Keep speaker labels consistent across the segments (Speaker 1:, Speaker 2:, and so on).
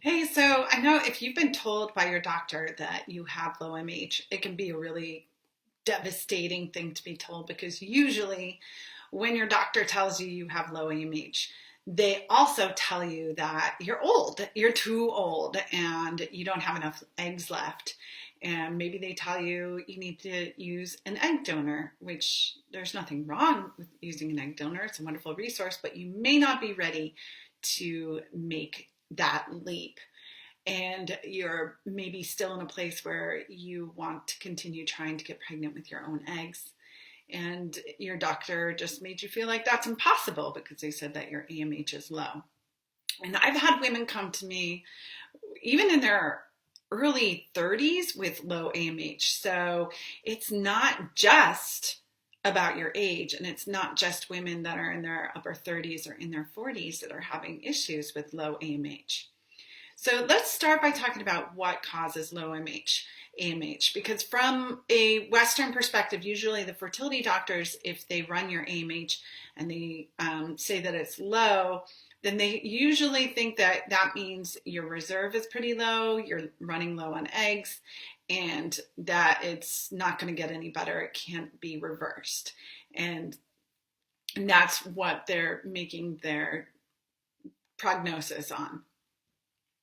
Speaker 1: Hey, so I know if you've been told by your doctor that you have low MH, it can be a really devastating thing to be told because usually when your doctor tells you you have low AMH, they also tell you that you're old, you're too old, and you don't have enough eggs left. And maybe they tell you you need to use an egg donor, which there's nothing wrong with using an egg donor. It's a wonderful resource, but you may not be ready to make that leap, and you're maybe still in a place where you want to continue trying to get pregnant with your own eggs. And your doctor just made you feel like that's impossible because they said that your AMH is low. And I've had women come to me, even in their early 30s, with low AMH. So it's not just about your age, and it's not just women that are in their upper 30s or in their 40s that are having issues with low AMH. So let's start by talking about what causes low AMH, because from a Western perspective, usually the fertility doctors, if they run your AMH and they say that it's low, then they usually think that that means your reserve is pretty low, you're running low on eggs, and that it's not going to get any better. It can't be reversed. And that's what they're making their prognosis on.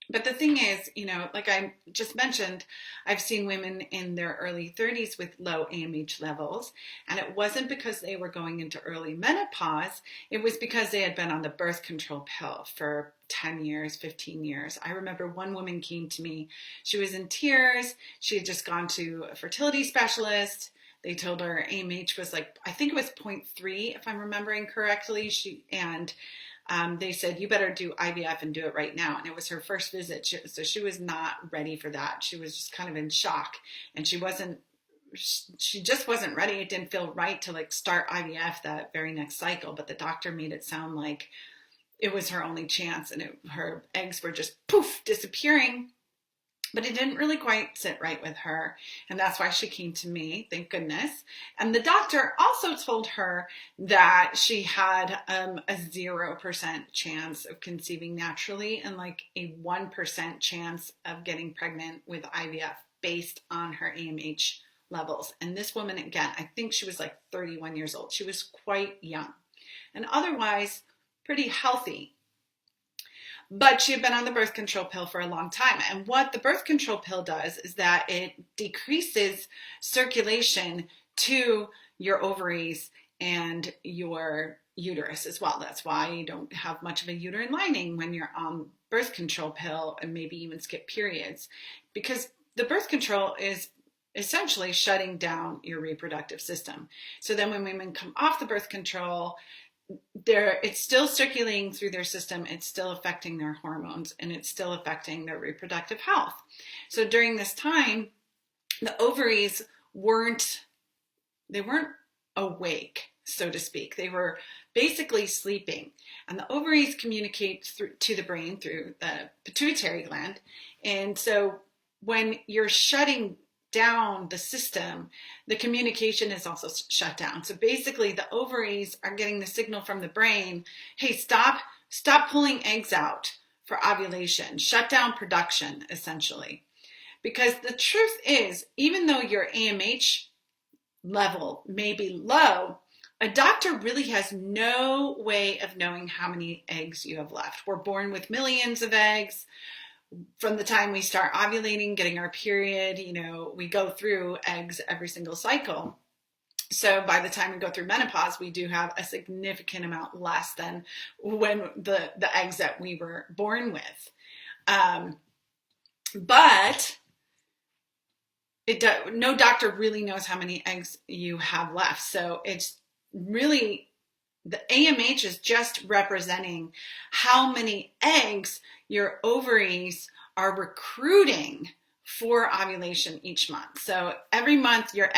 Speaker 1: But the thing is, like I just mentioned, I've seen women in their early 30s with low AMH levels, and it wasn't because they were going into early menopause. It was because they had been on the birth control pill for 10 years, 15 years. I remember one woman came to me. She was in tears. She had just gone to a fertility specialist. They told her AMH was like, I think it was zero point 0.3, if I'm remembering correctly. They said, you better do IVF and do it right now. And it was her first visit. So she was not ready for that. She was just kind of in shock, and she just wasn't ready. It didn't feel right to like start IVF that very next cycle, but the doctor made it sound like it was her only chance, and her eggs were just poof disappearing. But it didn't really quite sit right with her. And that's why she came to me, thank goodness. And the doctor also told her that she had a 0% chance of conceiving naturally and like a 1% chance of getting pregnant with IVF based on her AMH levels. And this woman, again, I think she was like 31 years old. She was quite young and otherwise pretty healthy. But she had been on the birth control pill for a long time. And what the birth control pill does is that it decreases circulation to your ovaries and your uterus as well. That's why you don't have much of a uterine lining when you're on birth control pill, and maybe even skip periods, because the birth control is essentially shutting down your reproductive system. So then when women come off the birth control, it's still circulating through their system, it's still affecting their hormones, and it's still affecting their reproductive health. So during this time, the ovaries weren't awake, so to speak. They were basically sleeping. And the ovaries communicate to the brain through the pituitary gland. And so when you're shutting down the system, the communication is also shut down. So basically the ovaries are getting the signal from the brain, hey, stop pulling eggs out for ovulation, shut down production, essentially. Because the truth is, even though your AMH level may be low, a doctor really has no way of knowing how many eggs you have left. We're born with millions of eggs. From the time we start ovulating, getting our period, we go through eggs every single cycle. So by the time we go through menopause, we do have a significant amount less than when the eggs that we were born with. But no doctor really knows how many eggs you have left. So it's really, the AMH is just representing how many eggs your ovaries are recruiting for ovulation each month. So every month your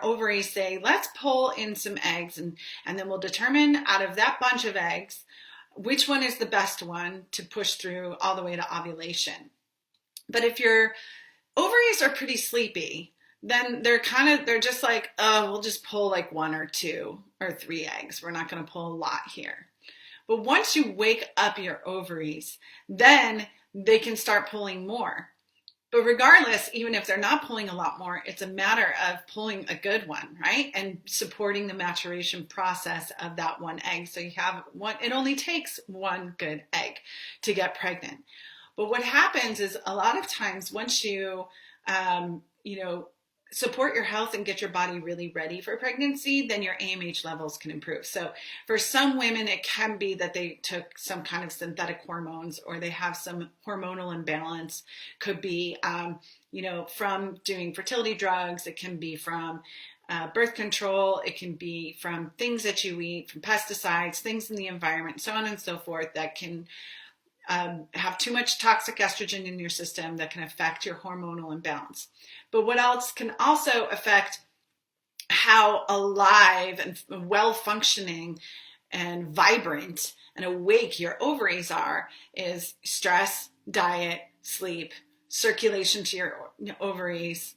Speaker 1: ovaries say, let's pull in some eggs, and then we'll determine out of that bunch of eggs, which one is the best one to push through all the way to ovulation. But if your ovaries are pretty sleepy, then they're just like, oh, we'll just pull like 1 or 2 or 3 eggs. We're not going to pull a lot here. But once you wake up your ovaries, then they can start pulling more. But regardless, even if they're not pulling a lot more, it's a matter of pulling a good one, right? And supporting the maturation process of that one egg. So you have one, it only takes one good egg to get pregnant. But what happens is a lot of times once you, support your health and get your body really ready for pregnancy, then your AMH levels can improve. So for some women, it can be that they took some kind of synthetic hormones or they have some hormonal imbalance. Could be, from doing fertility drugs. It can be from birth control. It can be from things that you eat, from pesticides, things in the environment, so on and so forth, that can have too much toxic estrogen in your system that can affect your hormonal imbalance. But what else can also affect how alive and well-functioning and vibrant and awake your ovaries are is stress, diet, sleep, circulation to your ovaries,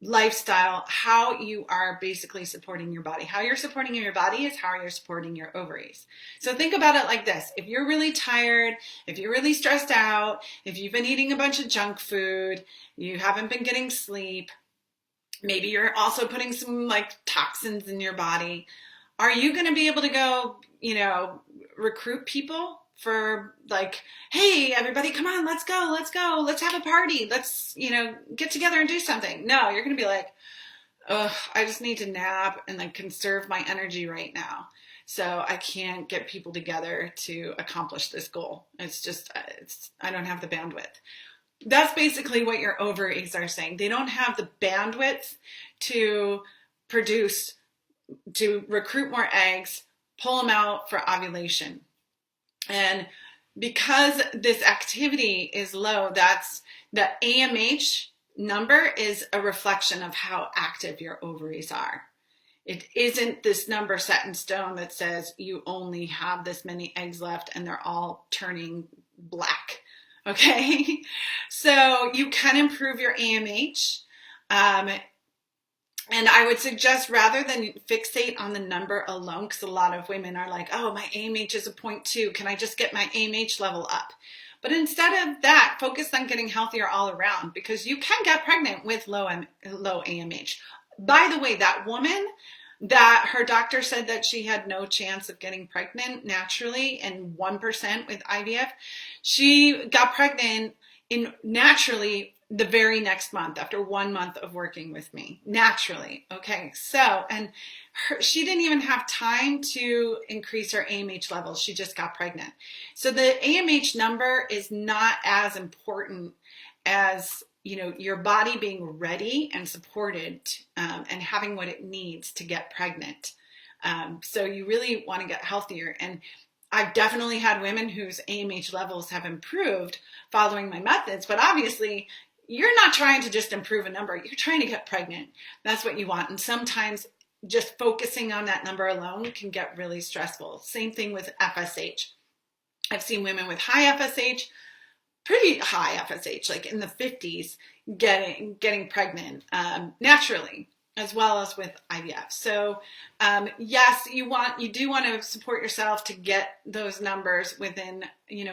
Speaker 1: lifestyle, how you are basically supporting your body. How you're supporting your body is how you're supporting your ovaries. So think about it like this. If you're really tired, if you're really stressed out, if you've been eating a bunch of junk food, you haven't been getting sleep, maybe you're also putting some toxins in your body, are you going to be able to go, recruit people for hey, everybody, come on, let's go, let's have a party, let's, get together and do something? No, you're going to be like, oh, I just need to nap and conserve my energy right now. So I can't get people together to accomplish this goal. It's just, I don't have the bandwidth. That's basically what your ovaries are saying. They don't have the bandwidth to recruit more eggs, pull them out for ovulation. And because this activity is low, that's the AMH number is a reflection of how active your ovaries are. It isn't this number set in stone that says you only have this many eggs left and they're all turning black. Okay, so you can improve your AMH. And I would suggest, rather than fixate on the number alone, because a lot of women are like, oh, my AMH is a 0.2. Can I just get my AMH level up? But instead of that, focus on getting healthier all around, because you can get pregnant with low AMH. By the way, that woman that her doctor said that she had no chance of getting pregnant naturally and 1% with IVF, she got pregnant naturally the very next month after 1 month of working with me, naturally. Okay, so, and she didn't even have time to increase her AMH levels. She just got pregnant. So the AMH number is not as important as, your body being ready and supported and having what it needs to get pregnant. So you really want to get healthier. And I've definitely had women whose AMH levels have improved following my methods, but obviously you're not trying to just improve a number. You're trying to get pregnant. That's what you want. And sometimes just focusing on that number alone can get really stressful. Same thing with FSH. I've seen women with high FSH, pretty high FSH, like in the 50s, getting pregnant naturally, as well as with IVF. So yes, you do want to support yourself to get those numbers within,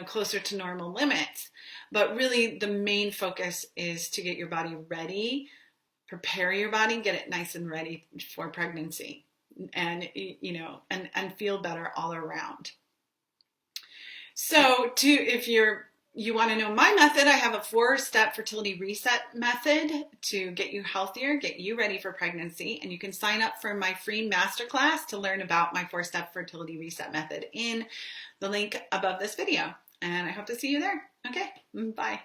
Speaker 1: closer to normal limits. But really the main focus is to get your body ready, prepare your body, get it nice and ready for pregnancy, and, and feel better all around. So if you want to know my method, I have a 4-step fertility reset method to get you healthier, get you ready for pregnancy. And you can sign up for my free masterclass to learn about my 4-step fertility reset method in the link above this video. And I hope to see you there. Okay, bye.